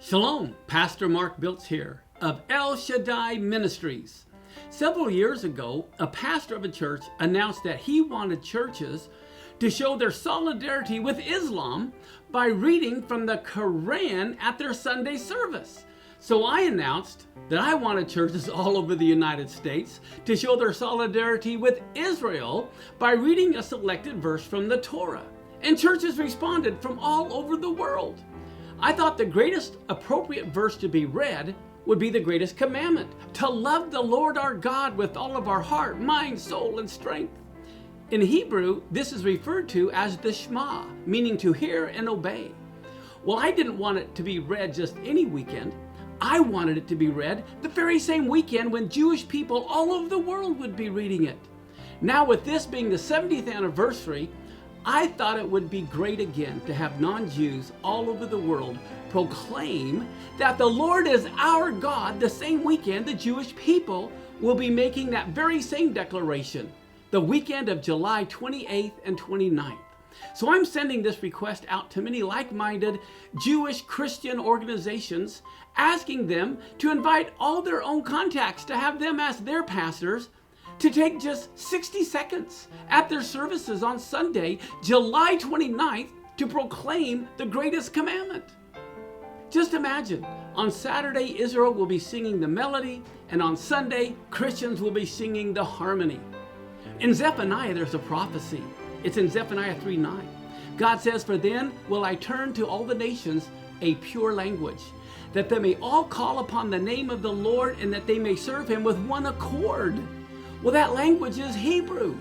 Shalom, Pastor Mark Biltz here of El Shaddai Ministries. Several years ago, a pastor of a church announced that he wanted churches to show their solidarity with Islam by reading from the Quran at their Sunday service. So I announced that I wanted churches all over the United States to show their solidarity with Israel by reading a selected verse from the Torah. And churches responded from all over the world. I thought the greatest appropriate verse to be read would be the greatest commandment, to love the Lord our God with all of our heart, mind, soul, and strength. In Hebrew, this is referred to as the Shema, meaning to hear and obey. Well, I didn't want it to be read just any weekend. I wanted it to be read the very same weekend when Jewish people all over the world would be reading it. Now, with this being the 70th anniversary, I thought it would be great again to have non-Jews all over the world proclaim that the Lord is our God the same weekend the Jewish people will be making that very same declaration, the weekend of July 28th and 29th. So I'm sending this request out to many like-minded Jewish Christian organizations, asking them to invite all their own contacts to have them as their pastors to take just 60 seconds at their services on Sunday, July 29th, to proclaim the greatest commandment. Just imagine, on Saturday, Israel will be singing the melody, and on Sunday, Christians will be singing the harmony. In Zephaniah, there's a prophecy. It's in Zephaniah 3:9. God says, "For then will I turn to all the nations a pure language, that they may all call upon the name of the Lord, and that they may serve him with one accord." Well, that language is Hebrew.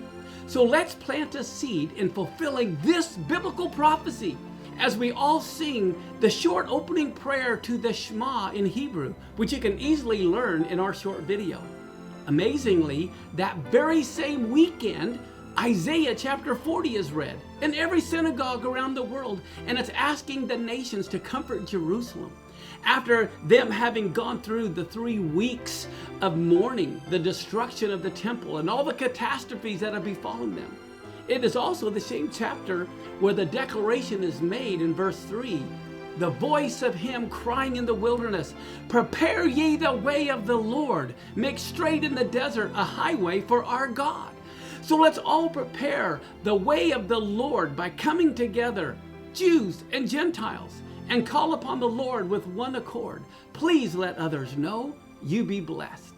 So let's plant a seed in fulfilling this biblical prophecy as we all sing the short opening prayer to the Shema in Hebrew, which you can easily learn in our short video. Amazingly, that very same weekend, Isaiah chapter 40 is read in every synagogue around the world, and it's asking the nations to comfort Jerusalem after them having gone through the 3 weeks of mourning, the destruction of the temple, and all the catastrophes that have befallen them. It is also the same chapter where the declaration is made in verse 3, "The voice of him crying in the wilderness, prepare ye the way of the Lord, make straight in the desert a highway for our God." So let's all prepare the way of the Lord by coming together, Jews and Gentiles, and call upon the Lord with one accord. Please let others know you be blessed.